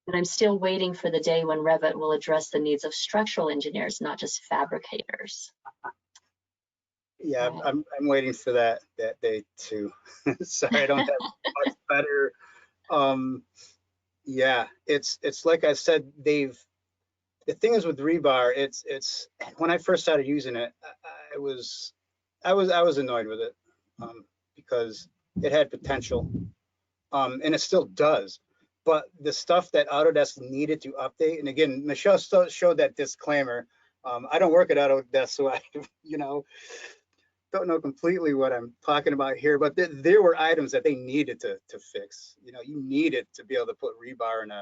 But I'm still waiting for the day when Revit will address the needs of structural engineers, not just fabricators. Yeah, I'm waiting for that day too. Sorry, I don't have much better. Yeah, it's like I said, the thing is with rebar, it's when I first started using it, I was annoyed with it, because it had potential, and it still does. But the stuff that Autodesk needed to update, and again, Michelle showed that disclaimer. I don't work at Autodesk, so I, don't know completely what I'm talking about here, but there were items that they needed to fix. You needed to be able to put rebar in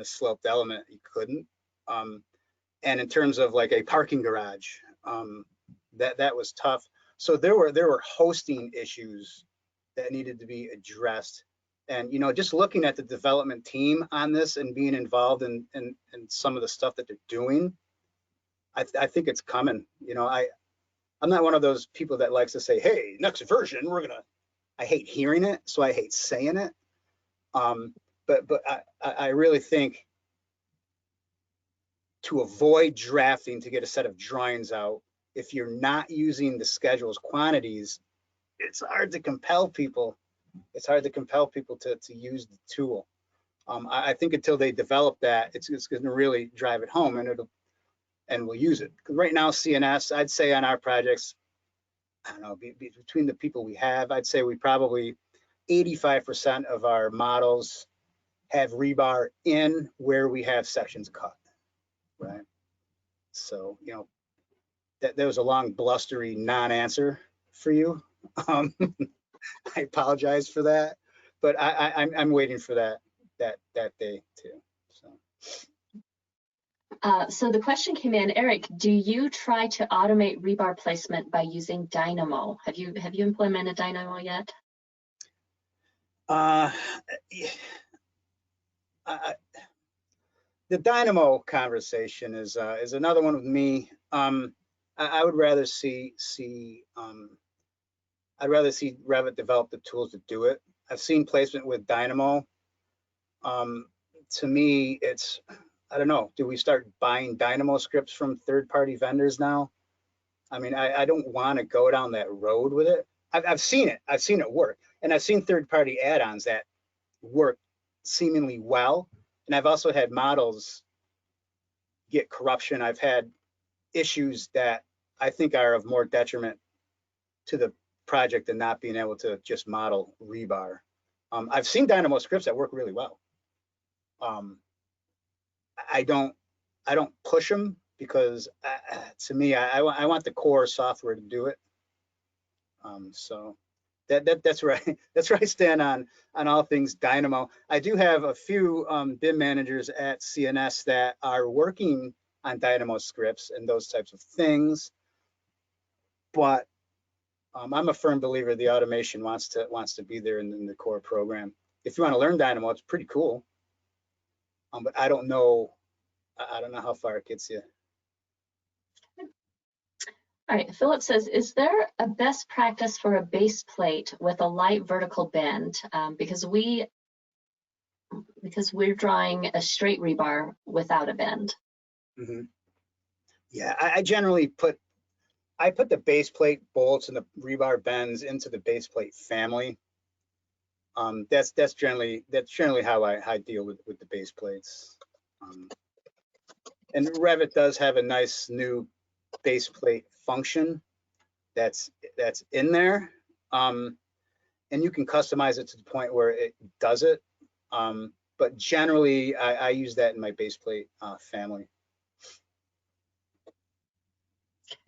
a sloped element. You couldn't. And in terms of like a parking garage, that was tough. So there were hosting issues that needed to be addressed. And just looking at the development team on this and being involved in some of the stuff that they're doing, I think it's coming. I'm not one of those people that likes to say, hey, next version, I hate hearing it, so I hate saying it. But I really think to avoid drafting to get a set of drawings out, if you're not using the schedules quantities, it's hard to compel people. It's hard to compel people to use the tool. I think until they develop that, it's going to really drive it home, and we'll use it. Right now, CNS, I'd say on our projects, I don't know, between the people we have, I'd say we probably 85% of our models have rebar in where we have sections cut, right? So, that was a long, blustery non-answer for you. I apologize for that, but I'm waiting for that day too. So the question came in, Eric, do you try to automate rebar placement by using Dynamo? Have you implemented Dynamo yet? The Dynamo conversation is another one with me. I would rather see Revit develop the tools to do it. I've seen placement with Dynamo. To me, it's, I don't know, do we start buying Dynamo scripts from third-party vendors now? I mean, I don't want to go down that road with it. I've seen it work, and I've seen third-party add-ons that work seemingly well. And I've also had models get corruption. I've had issues that I think are of more detriment to the project than not being able to just model rebar. I've seen Dynamo scripts that work really well. I don't push them because to me, I want the core software to do it. So that's right. That's where I stand on all things Dynamo. I do have a few BIM managers at CNS that are working on Dynamo scripts and those types of things, but I'm a firm believer the automation wants to be there in the core program. If you want to learn Dynamo, it's pretty cool. But I don't know how far it gets you. All right, Philip says, is there a best practice for a base plate with a light vertical bend? Because we're drawing a straight rebar without a bend. Mm-hmm. Yeah, I generally put the base plate bolts and the rebar bends into the base plate family. That's generally how I deal with the base plates. And Revit does have a nice new base plate function that's in there, and you can customize it to the point where it does it. But generally, I use that in my base plate family.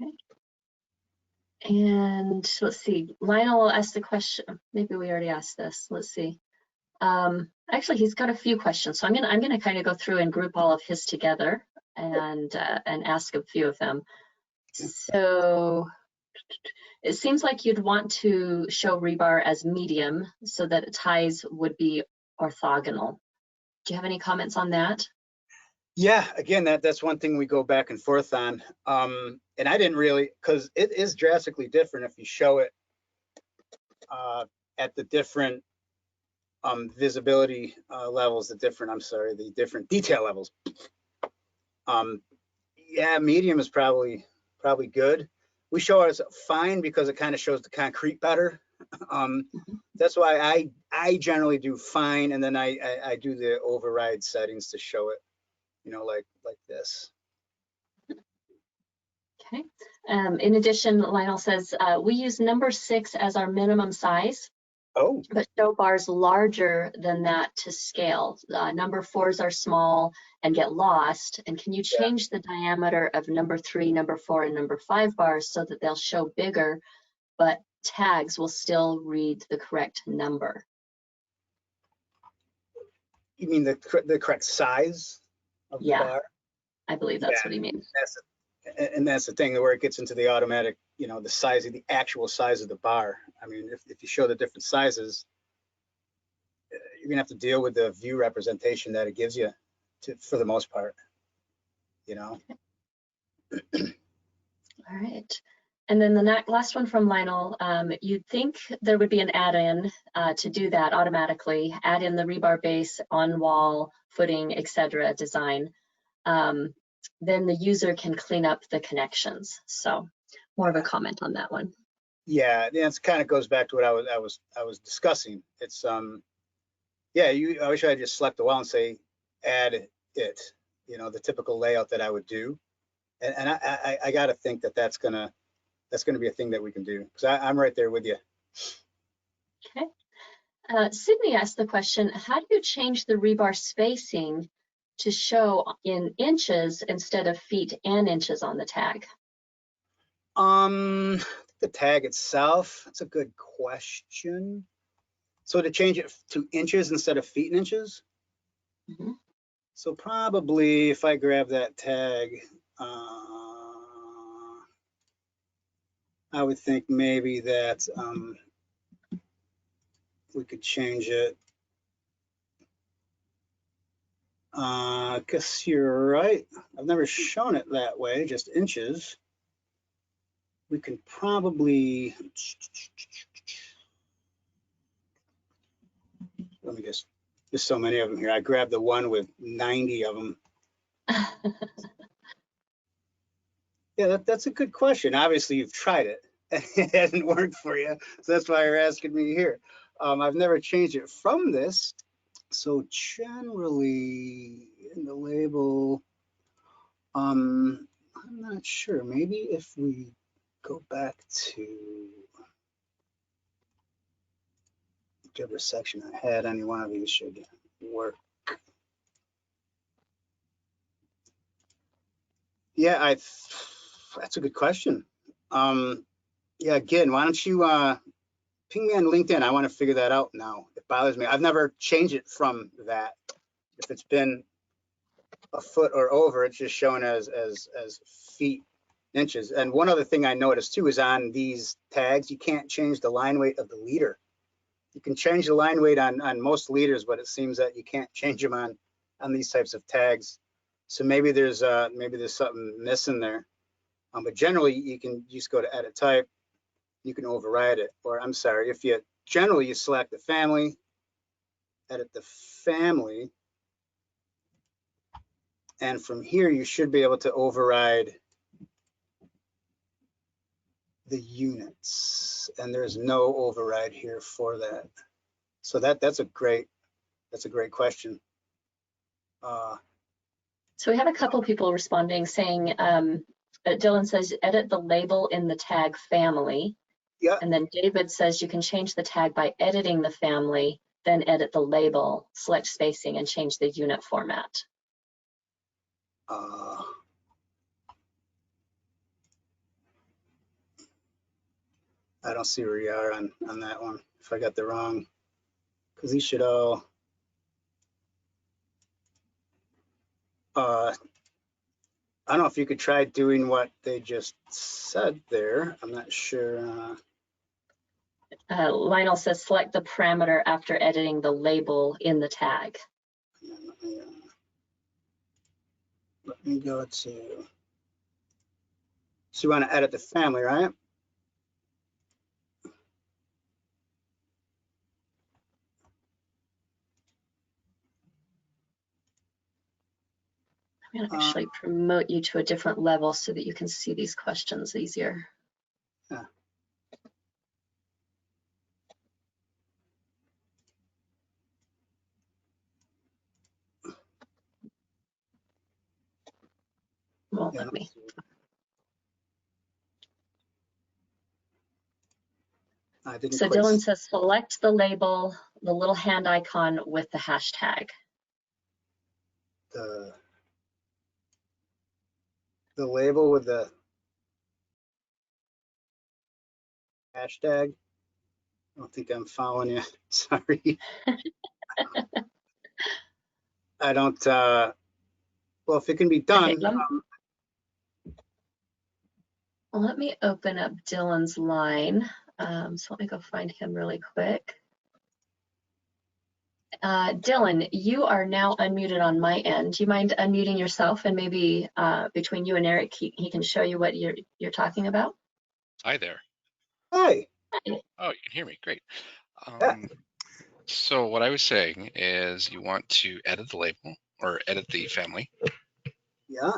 Okay. And let's see, Lionel asked the question. Maybe we already asked this. Let's see. Actually, he's got a few questions, so I'm gonna kind of go through and group all of his together and ask a few of them. So it seems like you'd want to show rebar as medium so that ties would be orthogonal. Do you have any comments on that? Yeah, again, that's one thing we go back and forth on. And I didn't really, because it is drastically different if you show it at the different visibility levels, the different detail levels. Yeah, medium is probably good. We show it as fine because it kind of shows the concrete better. That's why I generally do fine, and then I do the override settings to show it, like this. Okay. In addition, Lionel says, we use number 6 as our minimum size, but show bars larger than that to scale. Number 4s are small and get lost. And can you change the diameter of number 3, number 4, and number 5 bars so that they'll show bigger, but tags will still read the correct number? You mean the correct size of the bar? I believe that's what he means. That's the thing where it gets into the automatic, the actual size of the bar. I mean, if you show the different sizes, you're gonna have to deal with the view representation that it gives you for the most part, All right. And then the last one from Lionel, you'd think there would be an add-in to do that automatically, add in the rebar base, on wall, footing, etc. design. Then the user can clean up the connections. So more of a comment on that one. Yeah, it kind of goes back to what I was discussing. It's I wish I had just select the wall and say add it, the typical layout that I would do. And I got to think that's gonna be a thing that we can do, because I'm right there with you. Okay. Sydney asked the question, how do you change the rebar spacing to show in inches instead of feet and inches on the tag? The tag itself, that's a good question. So to change it to inches instead of feet and inches? Mm-hmm. So probably if I grab that tag, I would think maybe that we could change it. I guess you're right. I've never shown it that way, just inches. We can probably, let me just, there's so many of them here. I grabbed the one with 90 of them. Yeah, that's a good question. Obviously, you've tried it. It hasn't worked for you, so that's why you're asking me here. I've never changed it from this. So generally, in the label, I'm not sure. Maybe if we go back to whichever section I had, any one of these should work. Yeah, that's a good question. Yeah, again, why don't you ping me on LinkedIn? I want to figure that out now. It bothers me. I've never changed it from that. If it's been a foot or over, it's just shown as feet inches. And one other thing I noticed too is on these tags, you can't change the line weight of the leader. You can change the line weight on most leaders, but it seems that you can't change them on these types of tags. So maybe there's something missing there. But generally, you can just go to edit type. You can override it, or I'm sorry, if you generally you select the family, edit the family, and from here you should be able to override the units, and there's no override here for that. So that's a great question. So we have a couple people responding saying, Dylan says, edit the label in the tag family. Yeah. And then David says you can change the tag by editing the family, then edit the label, select spacing, and change the unit format. I don't see where you are on that one. If I got the wrong, because these should all. I don't know if you could try doing what they just said there. I'm not sure. Lionel says select the parameter after editing the label in the tag. Let me go to. So you want to edit the family, right? I'm going to actually promote you to a different level so that you can see these questions easier. Yeah. Won't let me. So Dylan says select the label, the little hand icon with the hashtag. The label with the hashtag. I don't think I'm following you. Sorry. I don't. Well, if it can be done. Okay, let me open up Dylan's line. So let me go find him really quick. Dylan, you are now unmuted on my end. Do you mind unmuting yourself, and maybe between you and Eric, he can show you what you're talking about? Hi there. Hi. Oh, you can hear me. Great. Yeah. So what I was saying is you want to edit the label or edit the family. Yeah.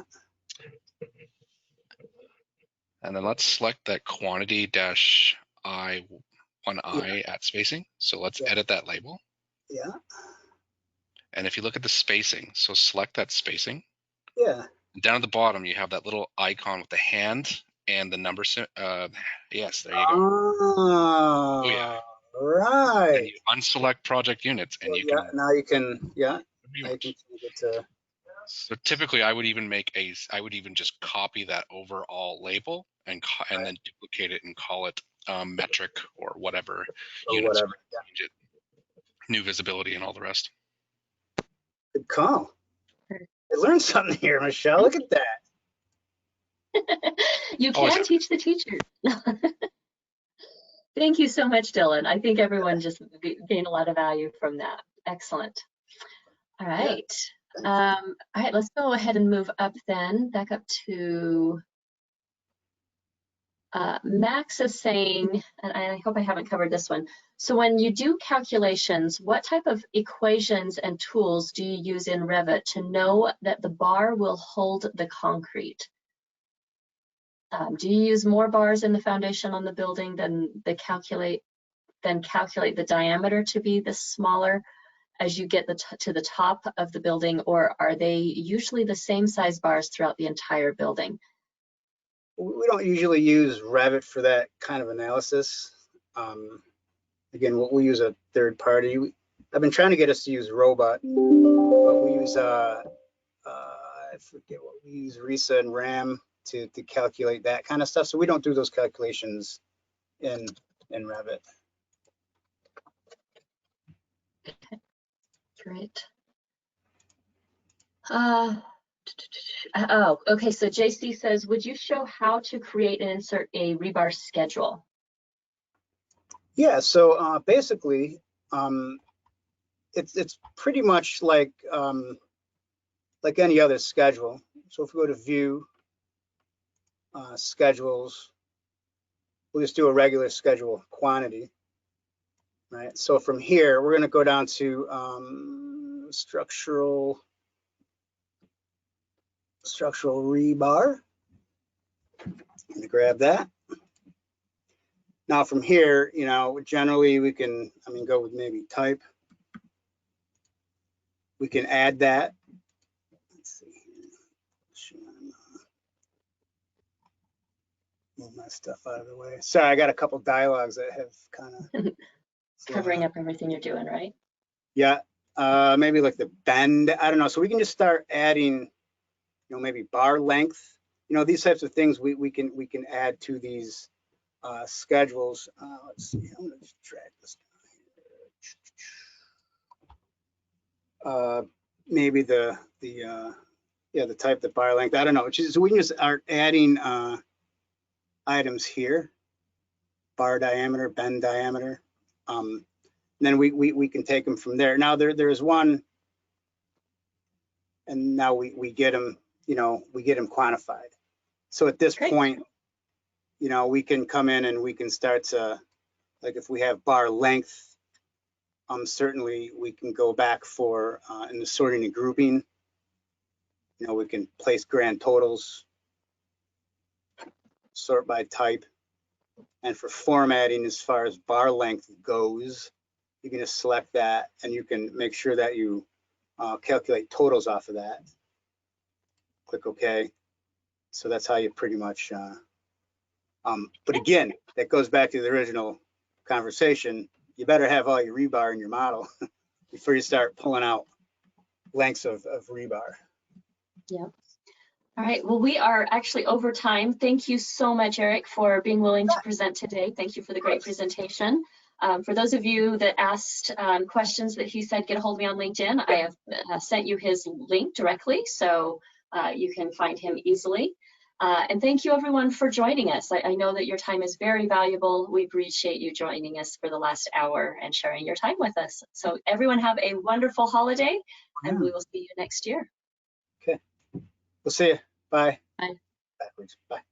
And then let's select that quantity dash I, one I at spacing. So let's edit that label. Yeah. And if you look at the spacing, so select that spacing. Yeah. Down at the bottom, you have that little icon with the hand and the number. Yes, there you go. Oh, yeah. Right. And you unselect project units, and Well, you yeah, can. now you can. Yeah. Now you can change it to. So typically, I would even just copy that overall label and then duplicate it and call it metric or whatever units. Whatever. Yeah. Change it. New visibility and all the rest. Good call. I learned something here, Michelle. Look at that. You can teach the teacher. Thank you so much, Dylan. I think everyone just gained a lot of value from that. Excellent. All right. All right, let's go ahead and move up then, back up to Max is saying, and I hope I haven't covered this one. So when you do calculations, what type of equations and tools do you use in Revit to know that the bar will hold the concrete? Do you use more bars in the foundation on the building than calculate the diameter to be this smaller as you get to the top of the building, or are they usually the same size bars throughout the entire building? We don't usually use Revit for that kind of analysis. Again, we'll use a third party. I've been trying to get us to use Robot, but we use I forget what we use, RISA and RAM to calculate that kind of stuff. So we don't do those calculations in Revit. Okay, great. Oh, okay. So JC says, would you show how to create and insert a rebar schedule? Yeah, so basically, it's pretty much like any other schedule. So if we go to View, Schedules, we'll just do a regular schedule quantity, right? So from here, we're going to go down to structural rebar. I'm going to grab that. Now from here, you know, generally we can, go with maybe type. We can add that. Let's see here. Move my stuff out of the way. Sorry, I got a couple dialogues that have kind of Covering up everything you're doing, right? Yeah, maybe like the bend. I don't know. So we can just start adding, you know, maybe bar length. You know, these types of things we can add to these schedules. Let's see. I'm gonna just drag this down. Maybe the type, the bar length. I don't know. So we can just start adding items here. Bar diameter, bend diameter. Then we can take them from there. Now there's one, and now we get them, you know, we get them quantified. So at this point, you know, we can come in and we can start to, like if we have bar length, certainly we can go back for in the sorting and grouping. You know, we can place grand totals, sort by type, and for formatting, as far as bar length goes, you can just select that, and you can make sure that you calculate totals off of that. Click OK. So that's how you pretty much. But again, that goes back to the original conversation. You better have all your rebar in your model before you start pulling out lengths of rebar. Yep. All right. Well, we are actually over time. Thank you so much, Eric, for being willing to present today. Thank you for the great presentation. For those of you that asked questions that he said, get a hold of me on LinkedIn. I have sent you his link directly, so you can find him easily. And thank you, everyone, for joining us. I know that your time is very valuable. We appreciate you joining us for the last hour and sharing your time with us. So everyone have a wonderful holiday, and we will see you next year. Okay. We'll see you. Bye. Bye. Backwards. Bye.